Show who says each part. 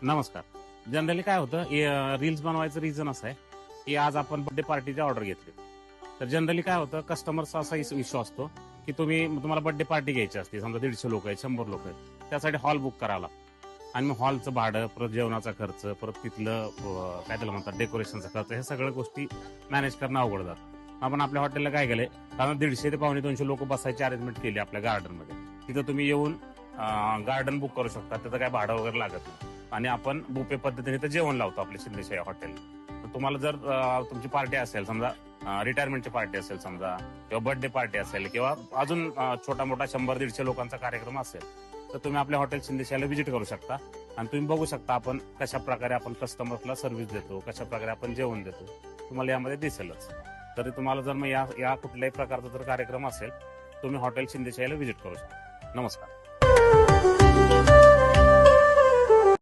Speaker 1: नमस्कार. जनरली काय होतं, रील्स बनवायचं रिझन असं आहे की आज आपण बर्थडे पार्टीची ऑर्डर घेतली. तर जनरली काय होतं, कस्टमरचा असा इश्यू असतो की तुम्हाला बर्थडे पार्टी घ्यायची असते. समजा 150 लोक आहेत, 100 लोक आहेत, त्यासाठी हॉल बुक करावा लागतो. आणि मग हॉलचं भाडं, परत जेवणाचा खर्च, परत तिथलं काय त्याला म्हणतात डेकोरेशनचा खर्च, हे सगळ्या गोष्टी मॅनेज करणं अवघड जातं. आपण आपल्या हॉटेलला काय केलंय, कारण 150 ते 250 लोक बसायची अरेंजमेंट केली आपल्या गार्डनमध्ये. तिथं तुम्ही येऊन गार्डन बुक करू शकता, त्याचं काय भाडं वगैरे लागत नाही. आणि आपण बुफे पद्धतीने तर जेवण लावतो आपल्या शिंदेशाही हॉटेलला. तुम्हाला जर तुमची पार्टी असेल, समजा रिटायरमेंटची पार्टी असेल समजा, किंवा बर्थडे पार्टी असेल, किंवा अजून छोटा मोठा 100-150 लोकांचा कार्यक्रम असेल, तर तुम्ही आपल्या हॉटेल शिंदेशाहीला व्हिजिट करू शकता. आणि तुम्ही बघू शकता आपण कशा प्रकारे आपण कस्टमर्सला सर्व्हिस देतो, कशा प्रकारे आपण जेवण देतो, तुम्हाला यामध्ये दिसेलच. तरी तुम्हाला जर मग या कुठल्याही प्रकारचा जर कार्यक्रम असेल, तुम्ही हॉटेल शिंदेशाहीला व्हिजिट करू शकता. नमस्कार.